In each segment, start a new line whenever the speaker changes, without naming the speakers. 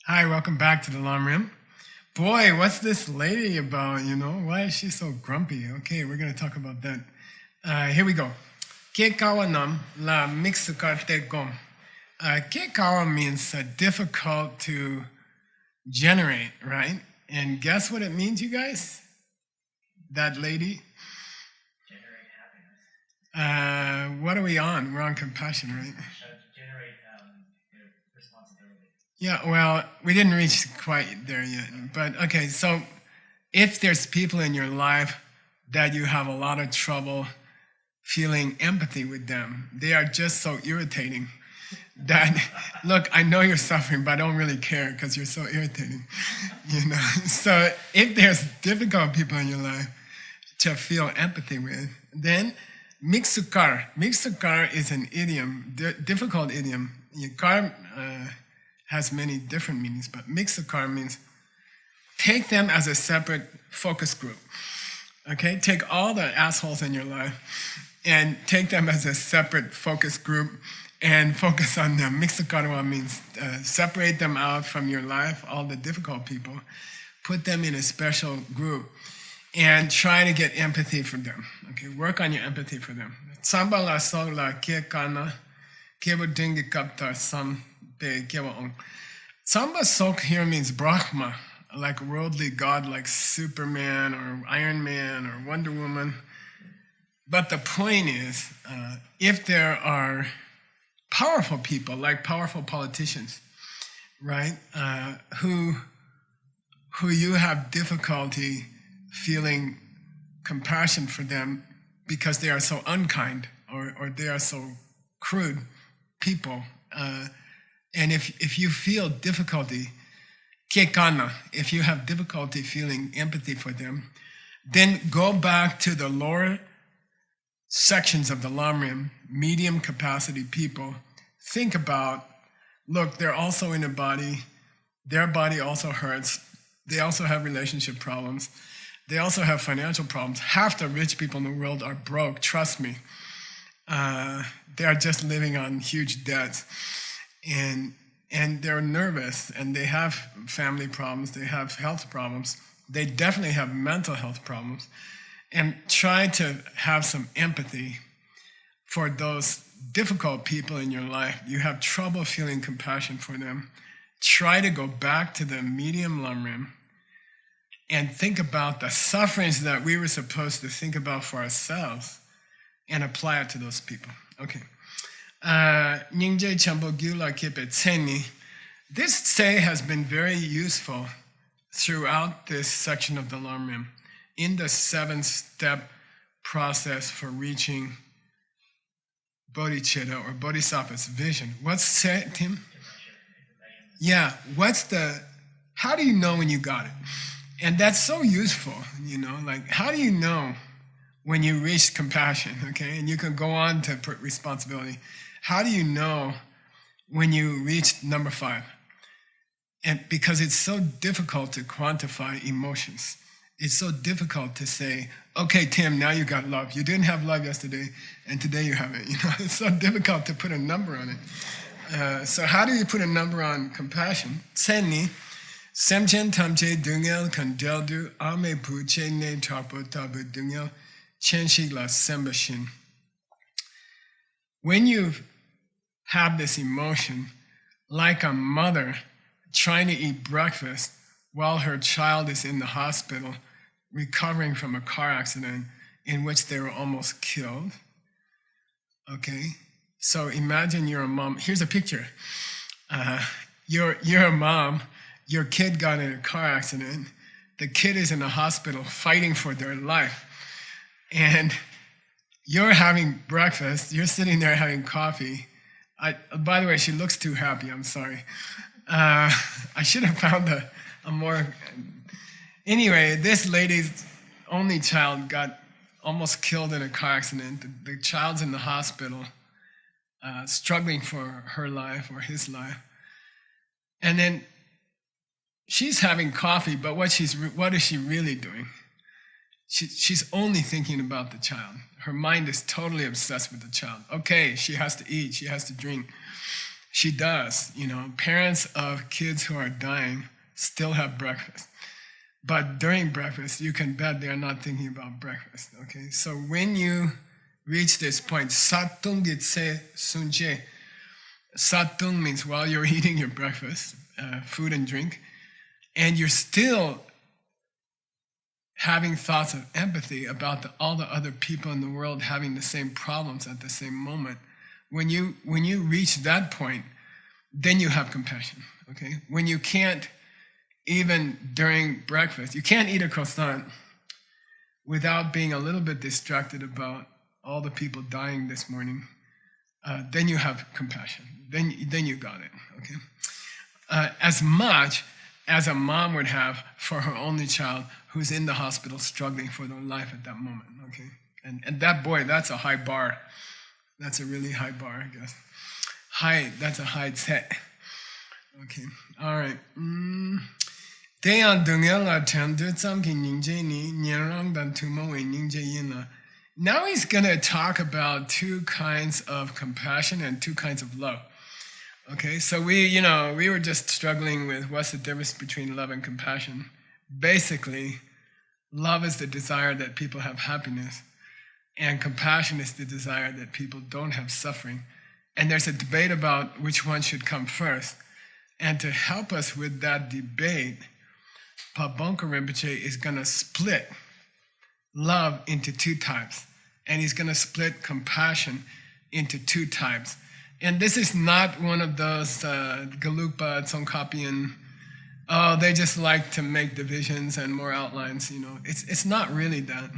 Hi, welcome back to the Long Rim. Boy, what's this lady about, Why is she so grumpy? Okay, we're going to talk about that. Here we go. Ke kawa nam la mixukarte gom. Ke kawa means difficult to generate, right? And guess what it means, you guys? That lady?
Generate happiness.
What are we on? We're on compassion, right?
Generate responsibility.
Yeah, well, we didn't reach quite there yet. But okay, so if there's people in your life that you have a lot of trouble feeling empathy with them, they are just so irritating that, look, I know you're suffering, but I don't really care because you're so irritating, So if there's difficult people in your life to feel empathy with, then mixukar. Mixukar is an idiom, difficult idiom. Kar has many different meanings, but mixukar means take them as a separate focus group. Okay, take all the assholes in your life and take them as a separate focus group and focus on them. Mixukarwa means separate them out from your life, all the difficult people, put them in a special group and try to get empathy for them. Okay, work on your empathy for them. Samba la so la ke kana kebo dingi kapta sam be kebo on. Samba sok here means Brahma, like a worldly god like Superman or Iron Man or Wonder Woman. But the point is, if there are powerful people, like powerful politicians, right, who you have difficulty feeling compassion for them because they are so unkind or they are so crude people, and if you feel difficulty, kekana, if you have difficulty feeling empathy for them, then go back to the lower sections of the Lamrim, medium capacity people. Think about, look, they're also in a body. Their body also hurts. They also have relationship problems. They also have financial problems. Half the rich people in the world are broke, trust me. They are just living on huge debts. And they're nervous, and they have family problems. They have health problems. They definitely have mental health problems. And try to have some empathy for those difficult people in your life. You have trouble feeling compassion for them. Try to go back to the medium Lamrim and think about the sufferings that we were supposed to think about for ourselves and apply it to those people. Okay. This say has been very useful throughout this section of the Lamrim in the 7-step process for reaching bodhicitta or bodhisattva's vision. What's say, Tim? Yeah, how do you know when you got it? And that's so useful, like how do you know when you reached compassion, okay? And you can go on to put responsibility. How do you know when you reached number 5? And because it's so difficult to quantify emotions. It's so difficult to say, okay, Tim, now you got love. You didn't have love yesterday, and today you have it. It's so difficult to put a number on it. So how do you put a number on compassion? Tsenni, semchen tamche dungel kandeldu ame puche ne tarpo tabu dungel chenshi la sembashin. When you have this emotion, like a mother trying to eat breakfast while her child is in the hospital, recovering from a car accident in which they were almost killed. Okay, so imagine you're a mom. Here's a picture. You're a mom. Your kid got in a car accident. The kid is in the hospital fighting for their life. And you're having breakfast. You're sitting there having coffee. By the way, she looks too happy. I'm sorry. I should have found a more... Anyway, this lady's only child got almost killed in a car accident. The child's in the hospital, struggling for her life or his life. And then she's having coffee, but what is she really doing? She's only thinking about the child. Her mind is totally obsessed with the child. Okay, she has to eat, she has to drink. She does. Parents of kids who are dying still have breakfast. But during breakfast, you can bet they're not thinking about breakfast. Okay, so when you reach this point, satung ditse sunje. Satung means while you're eating your breakfast, food and drink, and you're still having thoughts of empathy about all the other people in the world having the same problems at the same moment. When you reach that point, then you have compassion. Okay, when you can't, even during breakfast, you can't eat a croissant without being a little bit distracted about all the people dying this morning. Then you have compassion. Then you got it. Okay, as much as a mom would have for her only child who's in the hospital struggling for their life at that moment. Okay, and that boy, that's a high bar. That's a really high bar, I guess. That's a high set. Okay, all right. Now he's going to talk about two kinds of compassion and two kinds of love. Okay, so we were just struggling with what's the difference between love and compassion. Basically, love is the desire that people have happiness, and compassion is the desire that people don't have suffering. And there's a debate about which one should come first. And to help us with that debate, Pabongka Rinpoche is going to split love into two types. And he's going to split compassion into two types. And this is not one of those Galupa, Tsongkhapian, they just like to make divisions and more outlines. It's not really that.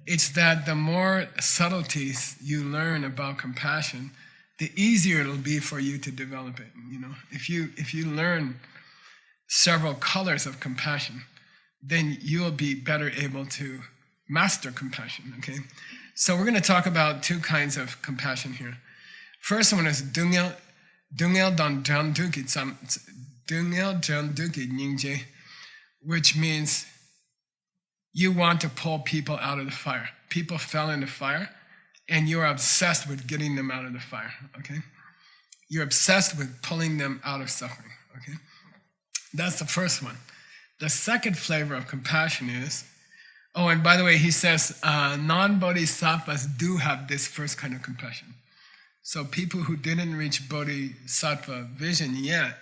It's that the more subtleties you learn about compassion, the easier it'll be for you to develop it. If you learn several colors of compassion, then you'll be better able to master compassion. Okay, so we're going to talk about two kinds of compassion here. First one is dungel dan janduki nyingje, which means you want to pull people out of the fire. People fell in the fire, and you're obsessed with getting them out of the fire, okay? You're obsessed with pulling them out of suffering, okay? That's the first one. The second flavor of compassion is, and by the way, he says non-bodhisattvas do have this first kind of compassion. So people who didn't reach bodhisattva vision yet,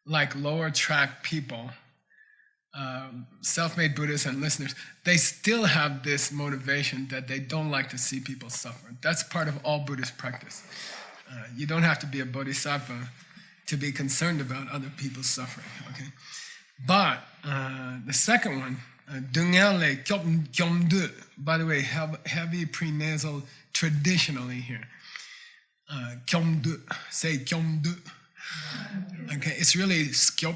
like lower track people, self-made Buddhists and listeners, they still have this motivation that they don't like to see people suffer. That's part of all Buddhist practice. You don't have to be a bodhisattva to be concerned about other people's suffering. Okay, but the second one, dungele kyomdu. By the way, heavy prenasal traditionally here. Kyomdu, say kyomdu. Okay, it's really skyob.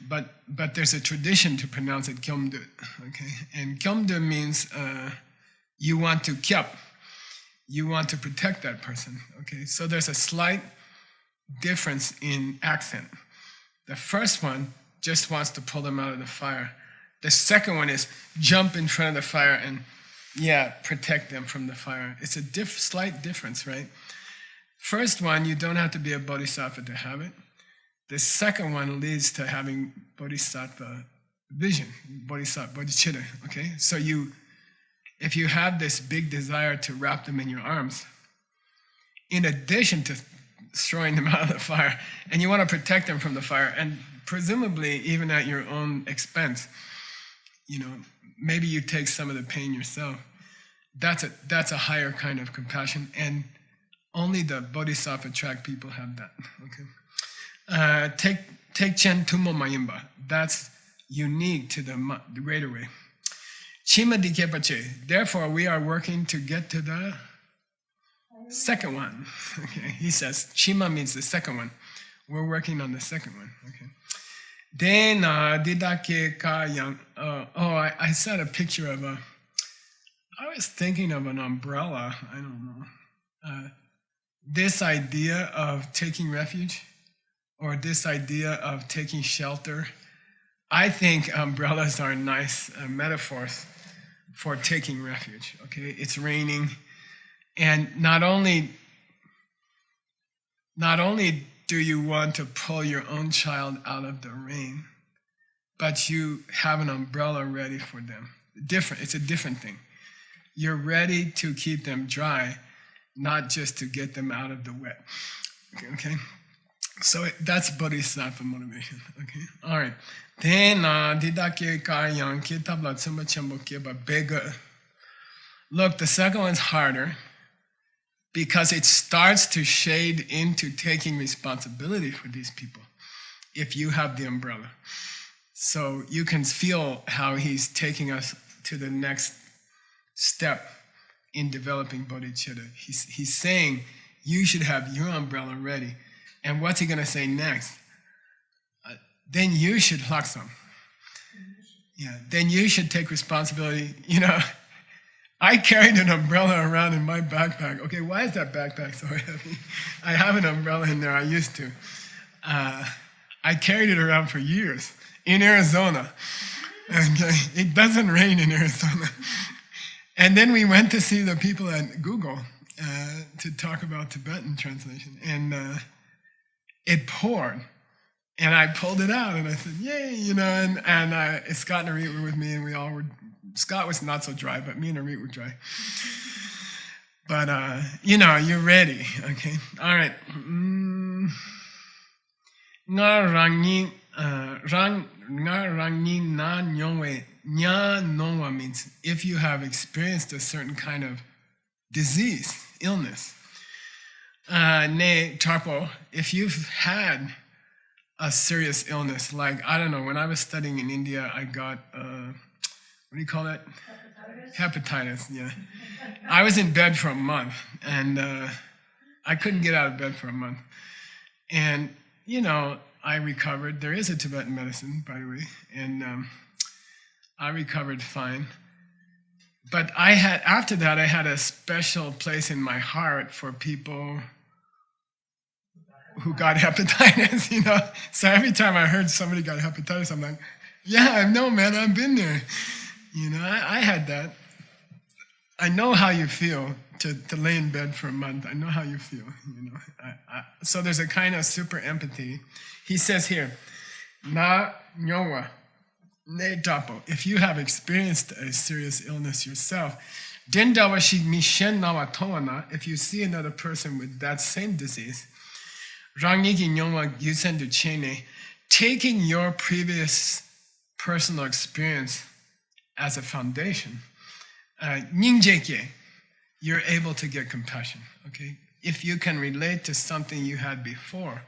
But there's a tradition to pronounce it kyomdu, okay? And kyomdu means you want to kyap. You want to protect that person, okay? So there's a slight difference in accent. The first one just wants to pull them out of the fire. The second one is jump in front of the fire and, protect them from the fire. It's a slight difference, right? First one, you don't have to be a bodhisattva to have it. The second one leads to having bodhisattva vision, bodhicitta, okay? So if you have this big desire to wrap them in your arms, in addition to throwing them out of the fire, and you want to protect them from the fire, and presumably even at your own expense, maybe you take some of the pain yourself. That's a higher kind of compassion, and only the bodhisattva track people have that, okay? Take Chen Tumo Mayimba. That's unique to the Greater Way. Chima Dikepache. Therefore, we are working to get to the second one. Okay, he says Chima means the second one. We're working on the second one. Okay. Then didake ka yang. I saw a picture of I was thinking of an umbrella. I don't know. This idea of taking refuge, or this idea of taking shelter. I think umbrellas are nice metaphors for taking refuge, okay? It's raining, and not only not only do you want to pull your own child out of the rain, but you have an umbrella ready for them. It's a different thing. You're ready to keep them dry, not just to get them out of the wet. Okay? So that's Bodhisattva motivation. Okay? All right. Then, look, the second one's harder because it starts to shade into taking responsibility for these people if you have the umbrella. So you can feel how he's taking us to the next step in developing bodhicitta. He's saying you should have your umbrella ready. And what's he going to say next? Then you should laksam. Yeah, then you should take responsibility. You know, I carried an umbrella around in my backpack. Okay, why is that backpack so heavy? I have an umbrella in there, I used to. I carried it around for years in Arizona. Okay, it doesn't rain in Arizona. And then we went to see the people at Google to talk about Tibetan translation. And it poured. And I pulled it out and I said, yay, you know, and Scott and Arit were with me and we all were, Scott was not so dry, but me and Arit were dry. But, you know, you're ready, okay? All right. Nga rangi na nyongwe. Nya nongwa means if you have experienced a certain kind of disease, illness. Ne tarpo, if you've had a serious illness, like, I don't know, when I was studying in India, I got, what do you call that? Hepatitis, yeah. I was in bed for a month, and I couldn't get out of bed for a month. And, you know, I recovered. There is a Tibetan medicine, by the way, and I recovered fine. But after that, I had a special place in my heart for people who got hepatitis, you know. So every time I heard somebody got hepatitis, I'm like, yeah, I know, man, I've been there. You know, I had that. I know how you feel to lay in bed for a month. I know how you feel, you know. So there's a kind of super empathy. He says here, na nyowa, ne tapo. If you have experienced a serious illness yourself, dendawashi mishen nawa towana, if you see another person with that same disease, Rangiki Nyongwa Yusendu Chene, taking your previous personal experience as a foundation, Ningjeke, you're able to get compassion, okay? If you can relate to something you had before,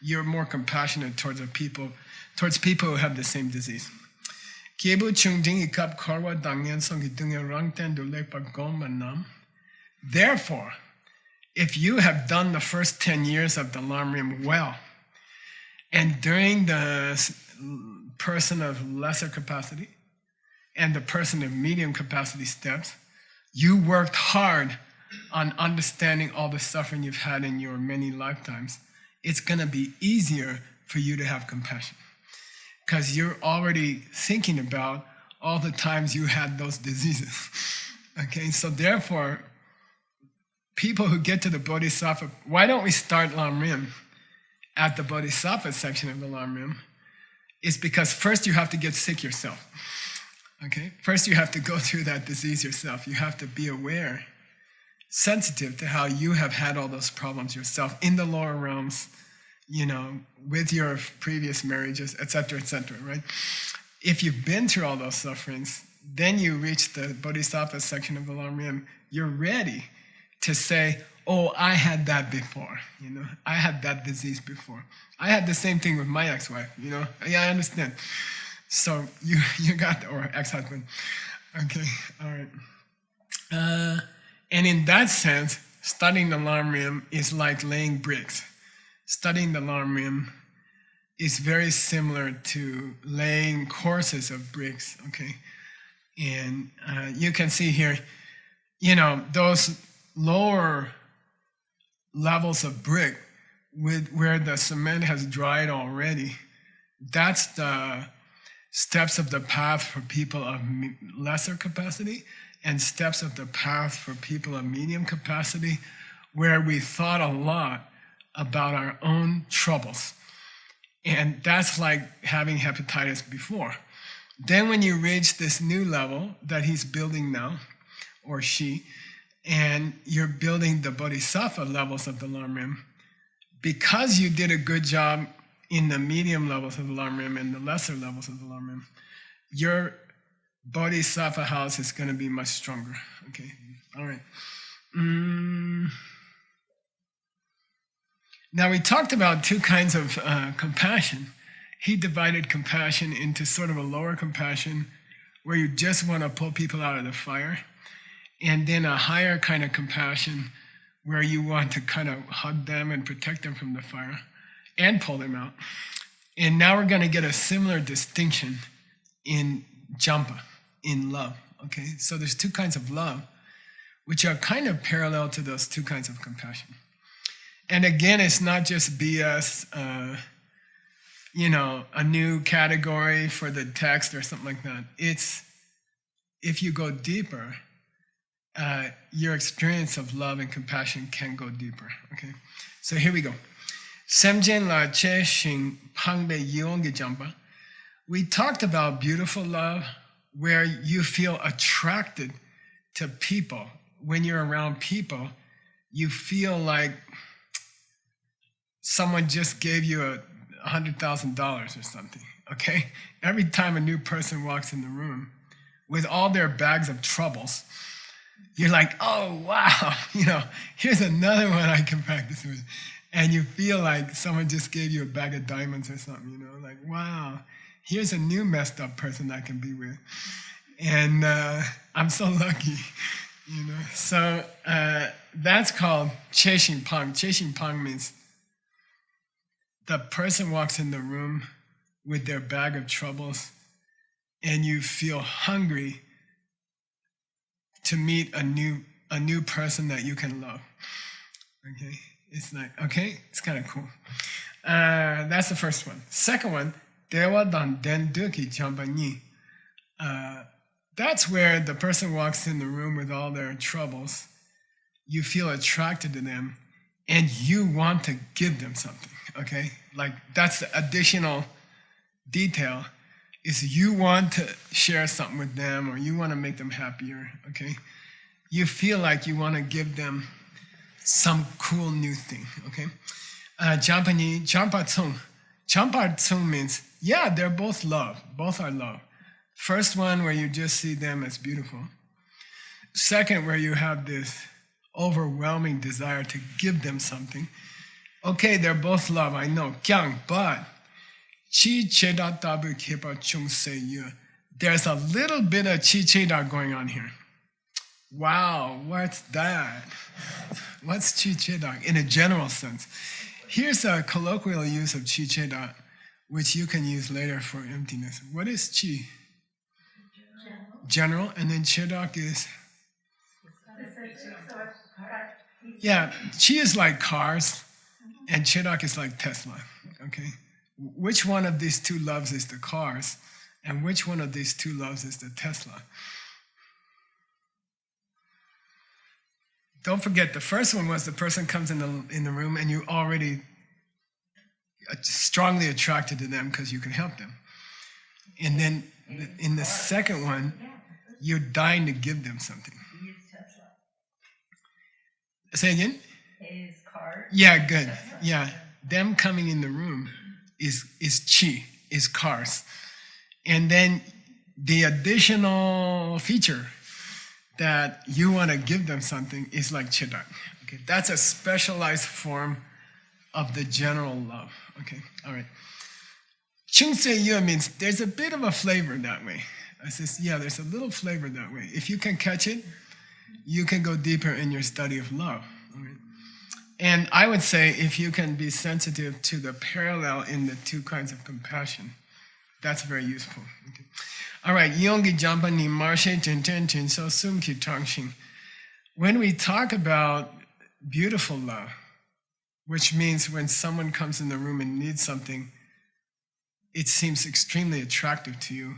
you're more compassionate towards people who have the same disease. Kiebu Chungdingi Kap Korwa Dangyan Songi Dunga Rangten Dulepa Gomanam. Therefore, if you have done the first 10 years of the Lamrim well, and during the person of lesser capacity and the person of medium capacity steps, you worked hard on understanding all the suffering you've had in your many lifetimes, it's going to be easier for you to have compassion. Because you're already thinking about all the times you had those diseases. Okay, so therefore, people who get to the Bodhisattva, why don't we start Lamrim at the Bodhisattva section of the Lamrim? It's because first you have to get sick yourself. Okay? First you have to go through that disease yourself. You have to be aware, sensitive to how you have had all those problems yourself in the lower realms, you know, with your previous marriages, etc., right? If you've been through all those sufferings, then you reach the Bodhisattva section of the Lamrim, you're ready to say, oh, I had that before, you know, I had that disease before. I had the same thing with my ex-wife, you know, yeah, I understand. So you got, or ex-husband, okay, all right. And in that sense, studying the Lamrim is like laying bricks. Studying the Lamrim is very similar to laying courses of bricks, okay? And you can see here, you know, those lower levels of brick where the cement has dried already, that's the steps of the path for people of lesser capacity and steps of the path for people of medium capacity, where we thought a lot about our own troubles. And that's like having hepatitis before. Then when you reach this new level that he's building now, or she, and you're building the Bodhisattva levels of the Lam Rim, because you did a good job in the medium levels of the Lam Rim and the lesser levels of the Lam Rim, your Bodhisattva house is going to be much stronger. Okay, all right. Now we talked about two kinds of compassion. He divided compassion into sort of a lower compassion where you just want to pull people out of the fire, and then a higher kind of compassion where you want to kind of hug them and protect them from the fire and pull them out. And now we're going to get a similar distinction in Jampa, in love. Okay, so there's two kinds of love which are kind of parallel to those two kinds of compassion. And again, it's not just BS, a new category for the text or something like that. It's, if you go deeper, your experience of love and compassion can go deeper. Okay, so here we go. Semjen la che shing pangbe yongi jampa. We talked about beautiful love, where you feel attracted to people. When you're around people, you feel like someone just gave you $100,000 or something, okay? Every time a new person walks in the room with all their bags of troubles, you're like, oh, wow, here's another one I can practice with. And you feel like someone just gave you a bag of diamonds or something, like, wow, here's a new messed up person I can be with. And I'm so lucky, So that's called chasing pang. Chasing pang means the person walks in the room with their bag of troubles, and you feel hungry to meet a new person that you can love. Okay, it's like, okay, it's kind of cool. That's the first one. Second one, dewa dan den duki jamba ni. That's where the person walks in the room with all their troubles. You feel attracted to them, and you want to give them something. Okay, like that's the additional detail, is you want to share something with them, or you want to make them happier. Okay, you feel like you want to give them some cool new thing. Okay, Jampani, Jampatsung. Jampatsung means, yeah, they're both love. Both are love. First one where you just see them as beautiful. Second, where you have this overwhelming desire to give them something. Okay, they're both love, I know. Kyang, but chi cheda tabu kepa chung se yu. There's a little bit of chi cheda going on here. Wow, what's that? What's chi cheda in a general sense? Here's a colloquial use of chi cheda, which you can use later for emptiness. What is chi? General, and then chedak is? Yeah, chi is like cars, and chedak is like Tesla, okay? Which one of these two loves is the cars, and which one of these two loves is the Tesla? Don't forget, the first one was the person comes in the room and you already strongly attracted to them because you can help them. And then in the second one, you're dying to give them something. Say again?
Is cars.
Yeah, good. Yeah, them coming in the room is chi, is cars. And then the additional feature that you want to give them something is like chedak. Okay, that's a specialized form of the general love. Okay, all right. Chung se yu means there's a bit of a flavor that way. I says, yeah, there's a little flavor that way. If you can catch it, you can go deeper in your study of love. Okay? And I would say if you can be sensitive to the parallel in the two kinds of compassion, that's very useful. Okay. All right, Yongi Jampa ni Marshe Jinten So Sum Ki Tangxing. When we talk about beautiful love, which means when someone comes in the room and needs something, it seems extremely attractive to you.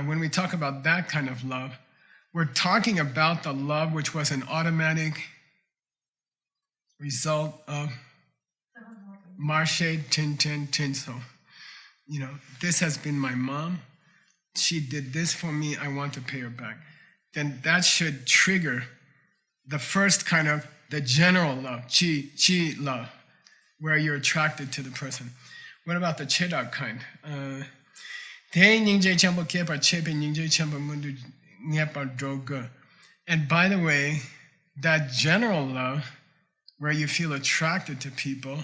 When we talk about that kind of love, we're talking about the love which was an automatic result of Marche Tin Tin Tinso. You know, this has been my mom. She did this for me. I want to pay her back. Then that should trigger the first kind of the general love, chi love, where you're attracted to the person. What about the chedak kind? And by the way, that general love, where you feel attracted to people,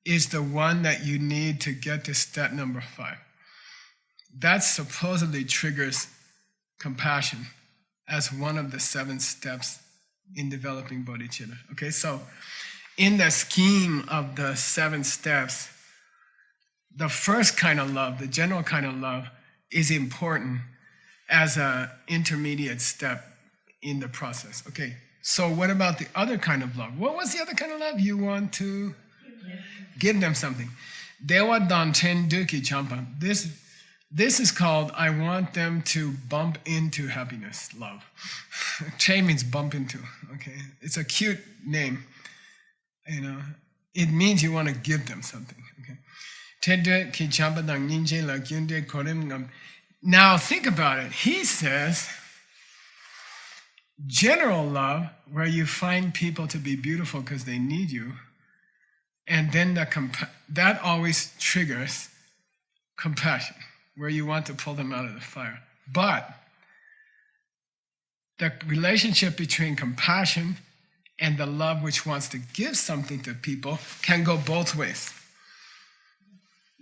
is the one that you need to get to step number 5. That supposedly triggers compassion as one of the 7 steps in developing bodhicitta. Okay, so in the scheme of the 7 steps, the first kind of love, the general kind of love, is important as an intermediate step in the process. Okay, so what about the other kind of love? What was the other kind of love? You want to give them something. Dewa Danten Duki Champa. This is called, I want them to bump into happiness, love. Che means bump into, okay? It's a cute name, you know. It means you want to give them something, okay? Now think about it. He says, general love, where you find people to be beautiful because they need you, and then that always triggers compassion, where you want to pull them out of the fire. But the relationship between compassion and the love which wants to give something to people can go both ways.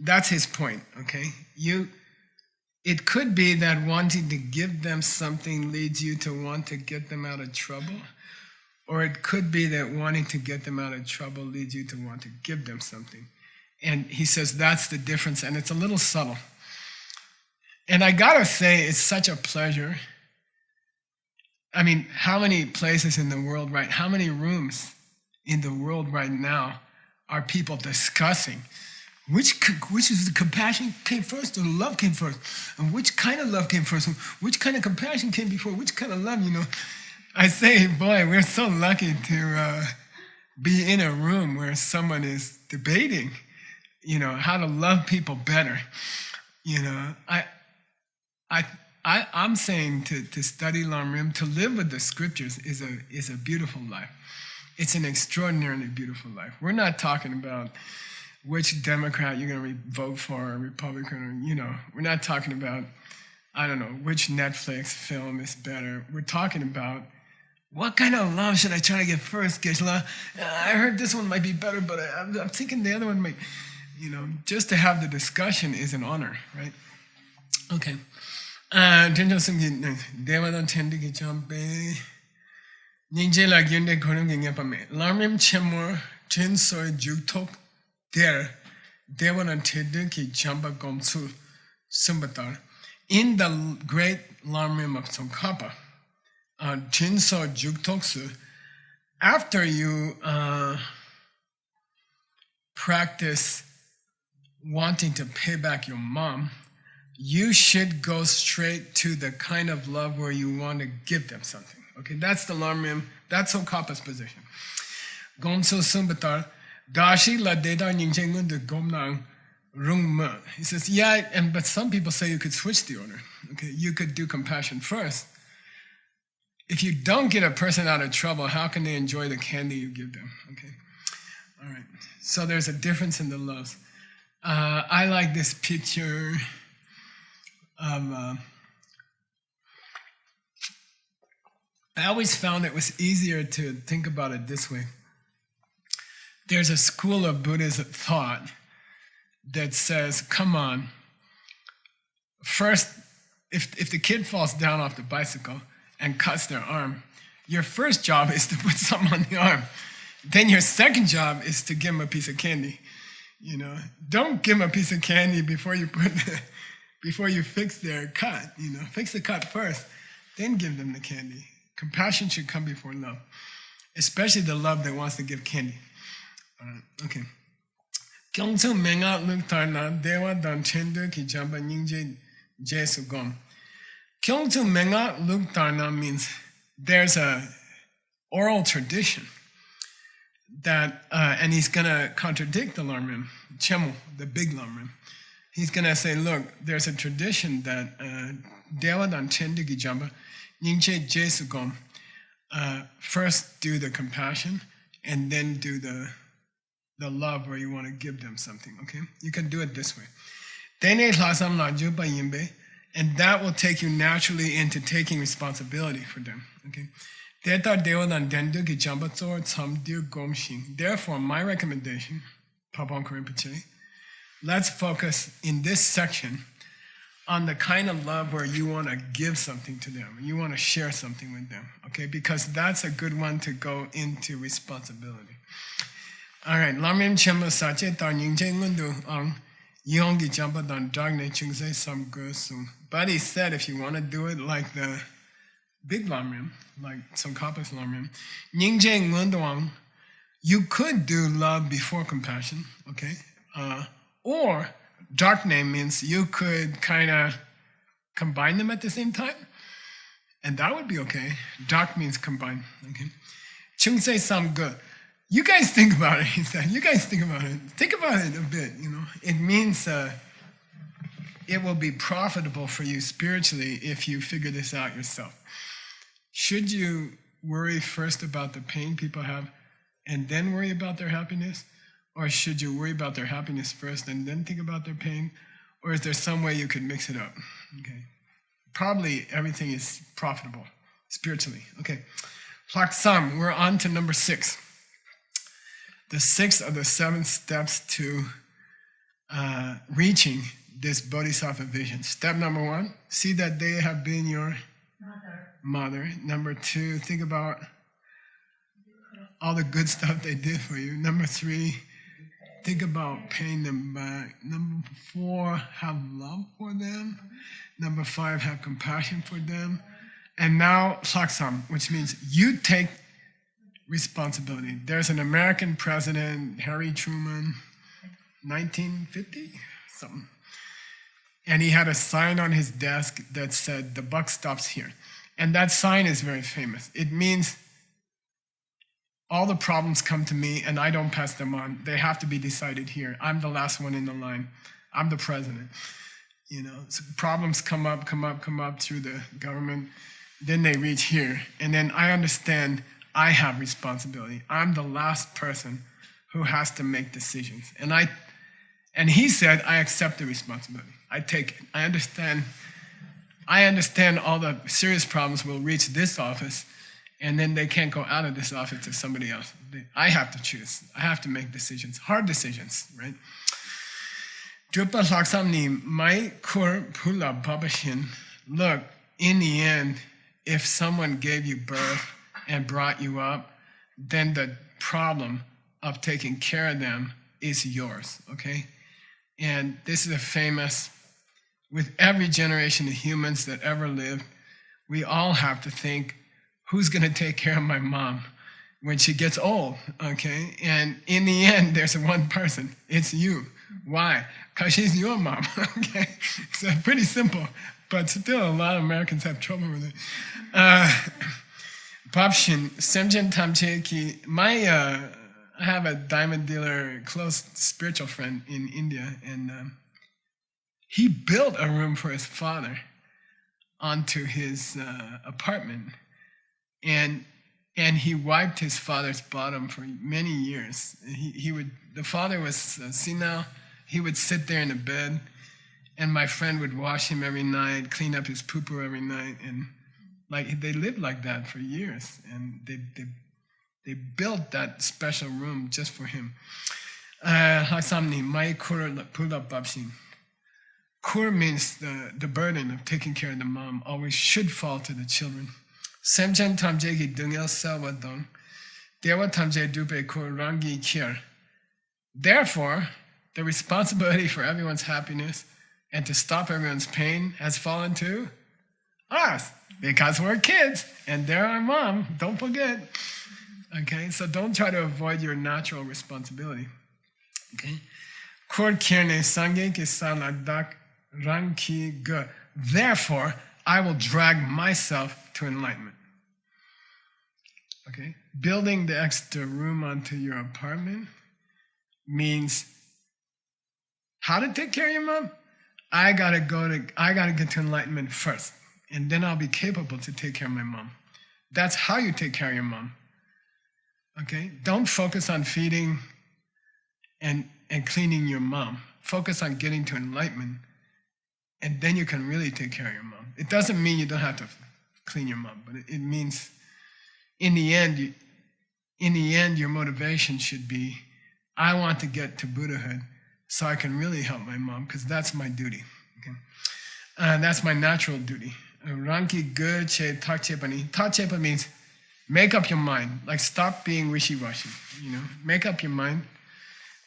That's his point, okay? It could be that wanting to give them something leads you to want to get them out of trouble, or it could be that wanting to get them out of trouble leads you to want to give them something. And he says that's the difference, and it's a little subtle. And I gotta say, it's such a pleasure. I mean, how many places in the world, right? How many rooms in the world right now are people discussing which is the compassion came first or the love came first? And which kind of love came first? Which kind of compassion came before? Which kind of love, you know? I say, boy, we're so lucky to be in a room where someone is debating, you know, how to love people better. You know, I'm saying to study Lamrim, to live with the scriptures is a beautiful life. It's an extraordinarily beautiful life. We're not talking about which Democrat you're going to vote for, or Republican, or, you know, we're not talking about, I don't know, which Netflix film is better. We're talking about what kind of love should I try to get first, Geshe-la? I heard this one might be better, but I'm thinking the other one might, you know, just to have the discussion is an honor, right? Okay. In the great Lamrim of Tsongkhapa, Jinso Juktoksu, after you practice wanting to pay back your mom, you should go straight to the kind of love where you want to give them something. Okay, that's the Lamrim, that's Tsongkhapa's position. Gomso Sumbatar, Dashi la deda nyingchengun de gomnang rungme. He says, yeah, but some people say you could switch the order. Okay, you could do compassion first. If you don't get a person out of trouble, how can they enjoy the candy you give them? Okay, all right. So there's a difference in the loves. I like this picture of. I always found it was easier to think about it this way. There's a school of Buddhist thought that says, come on, first, if the kid falls down off the bicycle and cuts their arm, your first job is to put something on the arm. Then your second job is to give them a piece of candy. You know, don't give them a piece of candy before you fix their cut. You know, fix the cut first, then give them the candy. Compassion should come before love, especially the love that wants to give candy. Okay. Kyongsu menga luktarna dewa dan chendu ki jamba nyingje jesu gom. Kyongsu menga luktarna means there's a oral tradition that, and he's going to contradict the Lamrim, Chemu, the big Lamrim. He's going to say, look, there's a tradition that Dewadan Chendigi Jamba, Nyingche Jesugom, first do the compassion and then do the love where you want to give them something, okay? You can do it this way. Dene Hlasam La Juba Yimbe, and that will take you naturally into taking responsibility for them, okay? Therefore, my recommendation, Pabongka Rinpoche, let's focus in this section on the kind of love where you want to give something to them, you want to share something with them, okay? Because that's a good one to go into responsibility. All right, Lamrim Chemba Sache Tar Nyingche Ngundu Ang Yongi Jamba Dan Dagne Chungse Sam Gursun. But he said if you want to do it like the big Lamrim, like Tsongkhapa's Lamrim, Nyingche Ngundu Ang, you could do love before compassion, okay? Or dark name means you could kind of combine them at the same time, and that would be okay. Dark means combine, okay? Chungse Sam Gu. You guys think about it, he said. You guys think about it. Think about it a bit, you know. It means it will be profitable for you spiritually if you figure this out yourself. Should you worry first about the pain people have and then worry about their happiness? Or should you worry about their happiness first and then think about their pain? Or is there some way you could mix it up? Okay. Probably everything is profitable spiritually. Okay. Plaksam, we're on to number 6. The 6th of the 7 steps to reaching this Bodhisattva vision. Step number 1, see that they have been your mother. Number 2, think about all the good stuff they did for you. Number 3, think about paying them back. Number 4, have love for them. Number 5, have compassion for them. And now, Saksam, which means you take responsibility. There's an American president, Harry Truman, 1950, something. And he had a sign on his desk that said, "The buck stops here." And that sign is very famous. It means all the problems come to me and I don't pass them on. They have to be decided here. I'm the last one in the line. I'm the president. You know, so problems come up through the government. Then they reach here. And then I understand I have responsibility. I'm the last person who has to make decisions. And he said, I accept the responsibility. I take it. I understand all the serious problems will reach this office, and then they can't go out of this office to somebody else. I have to choose. I have to make decisions, hard decisions, right? Look, in the end, if someone gave you birth and brought you up, then the problem of taking care of them is yours, okay? And this is a famous, with every generation of humans that ever lived, we all have to think, who's gonna take care of my mom when she gets old, okay? And in the end, there's one person, it's you. Why? Because she's your mom, okay? So pretty simple, but still a lot of Americans have trouble with it. Babshin, Semjen Tamcheki, I have a diamond dealer, close spiritual friend in India, and he built a room for his father onto his apartment, and he wiped his father's bottom for many years. The father was senile. He would sit there in the bed, and my friend would wash him every night, clean up his poo-poo every night, and they lived like that for years, and they built that special room just for him. Hasamni, mai kur pula babshin. Kur means the burden of taking care of the mom always should fall to the children. Semchen tamje ki dungel salvadon, dewa tamje dupe kur rangi kier. Therefore, the responsibility for everyone's happiness and to stop everyone's pain has fallen to us, because we're kids and they're our mom, don't forget. Okay, so don't try to avoid your natural responsibility. Okay? Therefore, I will drag myself to enlightenment. Okay? Building the extra room onto your apartment means how to take care of your mom? I gotta get to enlightenment first, and then I'll be capable to take care of my mom. That's how you take care of your mom. Okay? Don't focus on feeding and cleaning your mom. Focus on getting to enlightenment, and then you can really take care of your mom. It doesn't mean you don't have to clean your mom, but it means in the end, your motivation should be, I want to get to Buddhahood so I can really help my mom, because that's my duty. Okay? That's my natural duty. Ranki Ge Che Tak Chepani. Tak Chepa means make up your mind. Like, stop being wishy-washy. Make up your mind.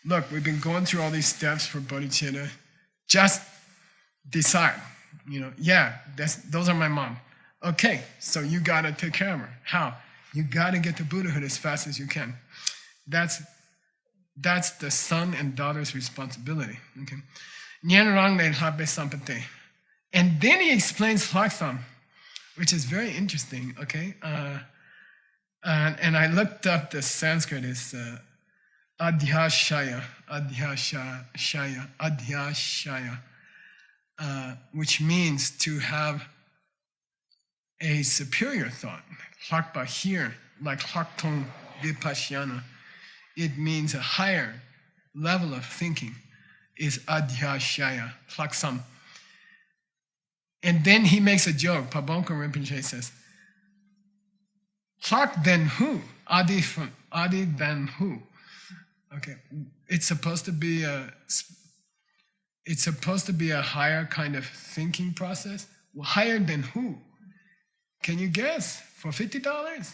Look, we've been going through all these steps for bodhicitta. Just decide. Those are my mom. Okay, so you gotta take care of her. How? You gotta get to Buddhahood as fast as you can. That's the son and daughter's responsibility. Okay. Nyen rang le hlape sampate. And then he explains Hlaksam, which is very interesting. Okay. And I looked up the Sanskrit. It's adhyashaya, which means to have a superior thought. Hlakpa here, like Hlaktong Vipassana. It means a higher level of thinking is adhyashaya, Hlaksam. And then he makes a joke. Pabongka Rinpoche says, Hlak then who? Adi then who? Okay, it's supposed to be a higher kind of thinking process. Well, higher than who? Can you guess? For $50?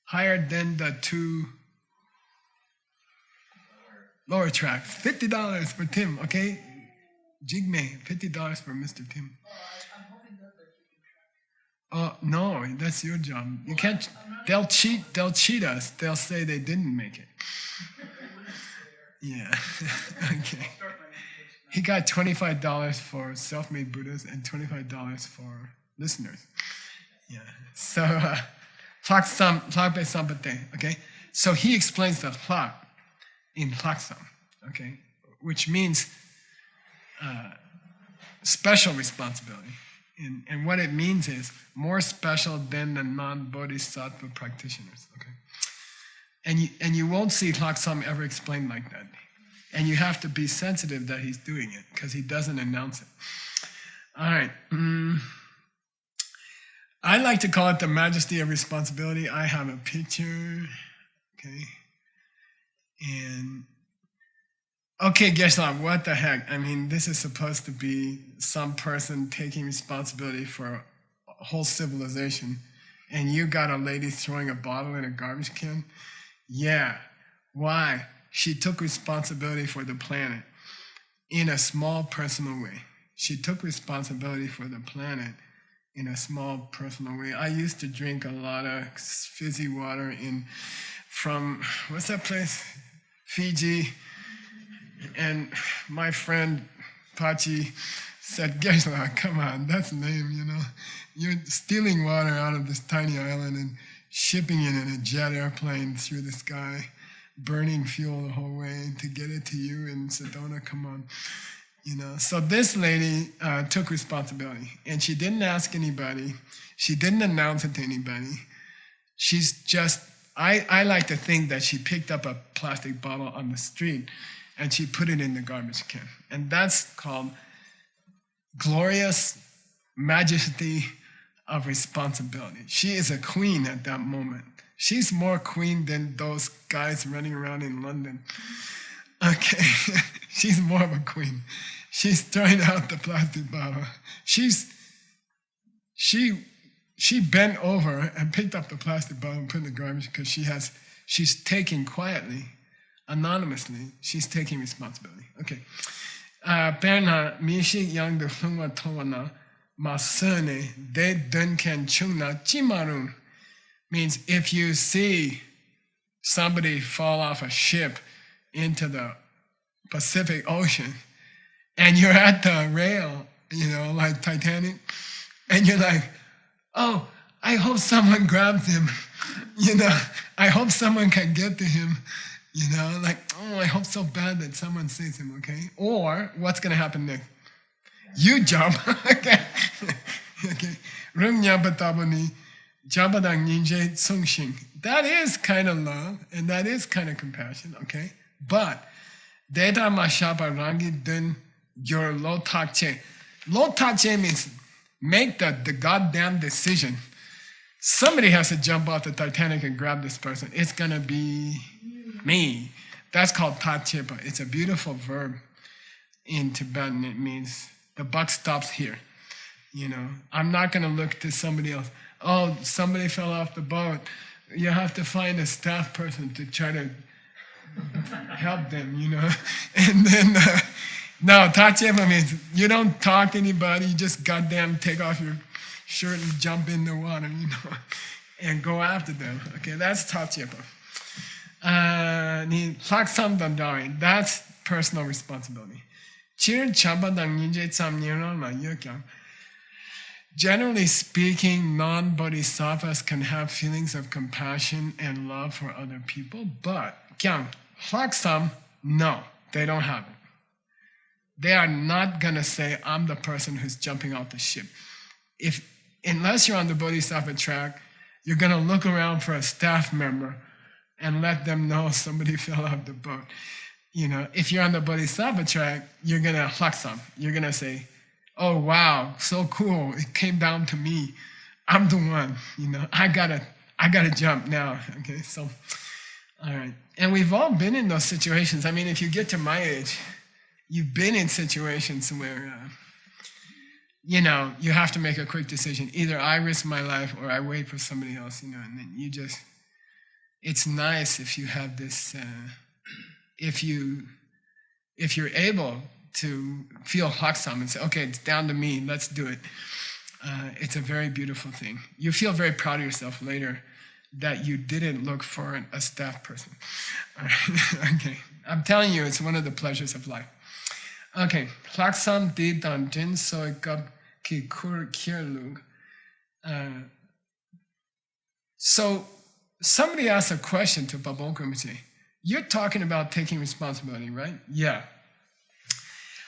Higher than the two lower tracks. $50 for Tim, okay? Jigme, $50 for Mr. Tim.
I'm hoping that they're keeping track.
Oh, no, that's your job. You can't, they'll cheat us. They'll say they didn't make it. Yeah, okay. He got $25 for self-made Buddhas and $25 for listeners. Yeah, so Hlakpe Sampate, okay? So he explains the Hlak in Hlaksam, okay? Which means special responsibility. And what it means is more special than the non-Bodhisattva practitioners, okay? And you won't see Hlaksam ever explained like that. And you have to be sensitive that he's doing it, because he doesn't announce it. All right. I like to call it the majesty of responsibility. I have a picture, okay? And, okay, Geshe-la, what the heck? I mean, this is supposed to be some person taking responsibility for a whole civilization, and you got a lady throwing a bottle in a garbage can? Yeah. Why? She took responsibility for the planet in a small personal way. She took responsibility for the planet in a small personal way. I used to drink a lot of fizzy water from, what's that place? Fiji. And my friend Pachi said, Geshe-la, come on, that's lame, You're stealing water out of this tiny island and shipping it in a jet airplane through the sky, burning fuel the whole way to get it to you in Sedona, come on. So this lady took responsibility, and she didn't ask anybody. She didn't announce it to anybody. She's just, I like to think that she picked up a plastic bottle on the street and she put it in the garbage can. And that's called glorious majesty of responsibility. She is a queen at that moment. She's more queen than those guys running around in London. Okay, she's more of a queen. She's throwing out the plastic bottle. She bent over and picked up the plastic bottle and put it in the garbage because she's taking quietly, anonymously, she's taking responsibility. Okay. Perna mishi yang de hunga towana masene de dunken chungna chimarun means if you see somebody fall off a ship into the Pacific Ocean and you're at the rail, like Titanic, and you're like, oh, I hope someone grabs him, you know. I hope someone can get to him, you know. Like, oh, I hope so bad that someone sees him, okay? Or what's going to happen next? You jump, okay? Okay. Rungyabatabani, jabadang ninje tsungshing. That is kind of love, and that is kind of compassion, okay? But, deta mashaba rangi dun your lo takche. Lo takche means make the goddamn decision. Somebody has to jump off the Titanic and grab this person. It's going to be me. That's called tachepa. It's a beautiful verb in Tibetan. It means the buck stops here. You know, I'm not going to look to somebody else. Oh, somebody fell off the boat. You have to find a staff person to try to help them, you know. And then, no, tachepa means you don't talk to anybody. You just goddamn take off your shirt and jump in the water, you know, and go after them. Okay, that's tachepa. That's personal responsibility. Generally speaking, non-bodhisattvas can have feelings of compassion and love for other people, but no, they don't have it. They are not going to say, I'm the person who's jumping off the ship. Unless you're on the bodhisattva track, you're going to look around for a staff member and let them know somebody fell off the boat. You know, if you're on the bodhisattva track, you're going to hlaksam. You're going to say, oh, wow, so cool. It came down to me. I'm the one, you know, I gotta jump now. Okay, so, all right. And we've all been in those situations. I mean, if you get to my age, you've been in situations where, you know, you have to make a quick decision. Either I risk my life or I wait for somebody else, you know, and then you just, it's nice if you have this, if you're able to feel hlaksam and say, okay, it's down to me, let's do it. It's a very beautiful thing. You feel very proud of yourself later that you didn't look for a staff person. All right. Okay, I'm telling you, it's one of the pleasures of life. Okay, hlaksam di dan jin soi gab ki kur kirlug. So somebody asked a question to Pabongka Rinpoche. You're talking about taking responsibility, right? Yeah.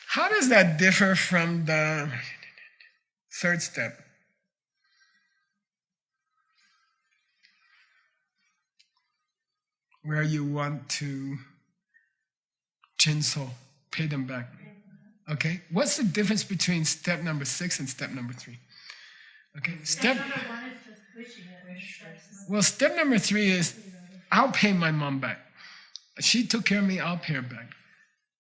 How does that differ from the third step? Where you want to jinso, pay them back. Okay, what's the difference between step number 6 and step number 3? Okay,
Step number 1 is just wishing it.
well, step number 3 is, I'll pay my mom back. She took care of me, I'll pay her back.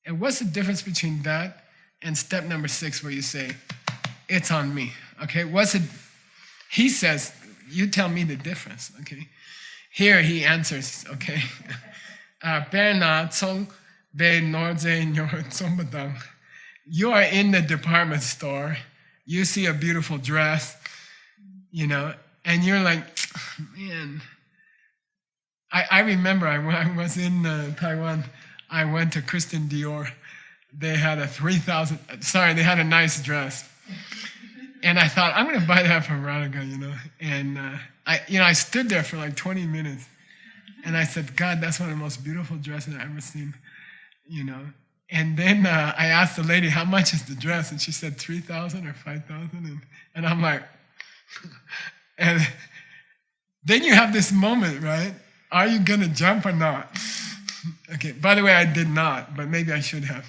And what's the difference between that and step number 6 where you say, it's on me? Okay, what's it? He says, you tell me the difference, okay? Here he answers, okay? You are in the department store, you see a beautiful dress, you know, and you're like, man. I remember when I was in Taiwan, I went to Christian Dior. They had a they had a nice dress. And I thought, I'm going to buy that from Radhika, you know. And I stood there for like 20 minutes. And I said, God, that's one of the most beautiful dresses I've ever seen, you know. And then I asked the lady, how much is the dress? And she said 3,000 or 5,000. And I'm like, and then you have this moment, right? Are you going to jump or not? Okay, by the way, I did not, but maybe I should have.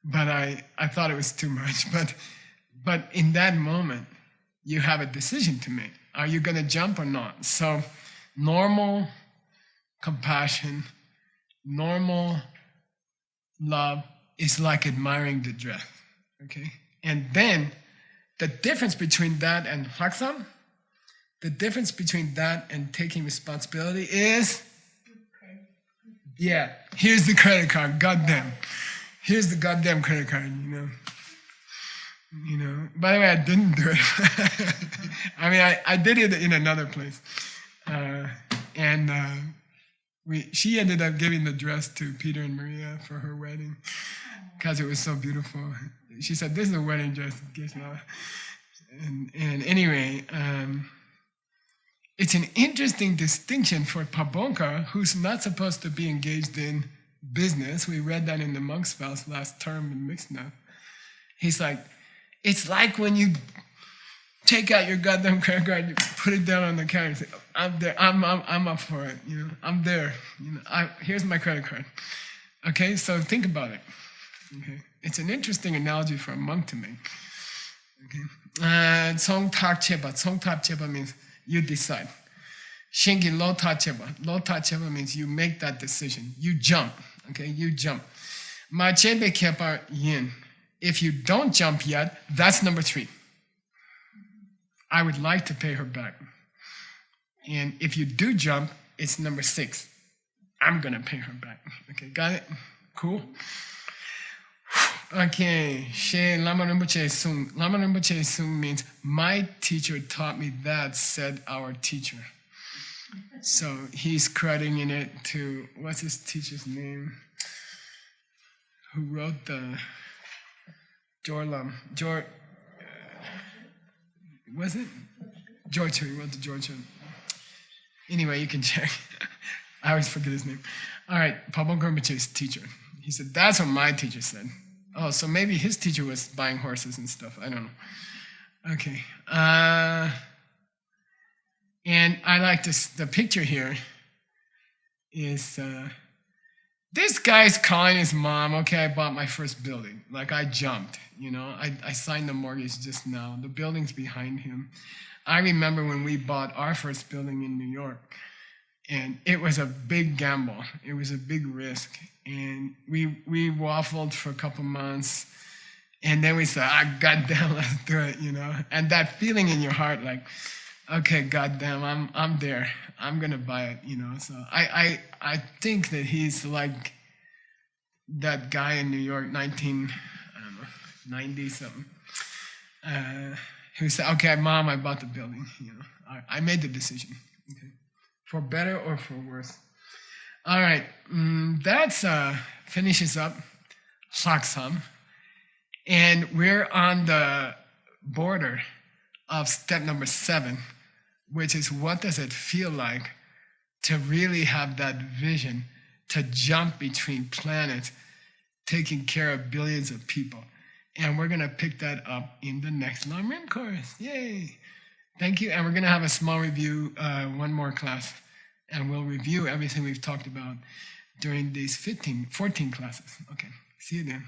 But I thought it was too much. But in that moment, you have a decision to make. Are you going to jump or not? So normal compassion, normal love is like admiring the dress. Okay? And then the difference between that and hlaksam, the difference between that and taking responsibility is, yeah, here's the credit card, goddamn. Here's the goddamn credit card, you know. You know. By the way, I didn't do it. I mean, I did it in another place. She ended up giving the dress to Peter and Maria for her wedding because it was so beautiful. She said, this is a wedding dress. And anyway, it's an interesting distinction for Pabongka, who's not supposed to be engaged in business. We read that in the Monk's Vows last term in Mixna. He's like, it's like when you take out your goddamn credit card, you put it down on the counter and say, I'm there, I'm up for it, I'm there. Here's my credit card. Okay, so think about it. Okay, it's an interesting analogy for a monk to make. Okay, Tsong Tak Cheba. Tsong Tak Cheba means you decide. Shingi Lo Ta Cheba. Lo Ta Cheba means you make that decision. You jump. Okay, you jump. Ma Chebe Kepa Yin. If you don't jump yet, that's number 3. I would like to pay her back. And if you do jump, it's number 6. I'm going to pay her back. Okay, got it? Cool? Okay, She Lama Rinpoche Sung. Lama Rinpoche Sung means my teacher taught me that, said our teacher. So he's crediting it to, what's his teacher's name? Who wrote the Jorlam? Was it? George, he wrote the George. Anyway, you can check. I always forget his name. All right, Pabongka Rinpoche's teacher. He said, that's what my teacher said. Oh, so maybe his teacher was buying horses and stuff. I don't know. Okay. And I like this. The picture here is this guy's calling his mom. Okay, I bought my first building. Like I jumped, I signed the mortgage just now. The building's behind him. I remember when we bought our first building in New York, and it was a big gamble. It was a big risk. And we waffled for a couple months, and then we said, goddamn, let's do it, And that feeling in your heart, like, okay, goddamn, I'm there. I'm gonna buy it, So I think that he's like that guy in New York, 90 something, who said, okay, Mom, I bought the building. I made the decision, okay, for better or for worse. All right, that's finishes up Saksam, and we're on the border of step number 7, which is what does it feel like to really have that vision, to jump between planets, taking care of billions of people. And we're going to pick that up in the next Lam Rim course. Yay! Thank you. And we're going to have a small review, one more class, and we'll review everything we've talked about during these 14 classes. Okay, see you then.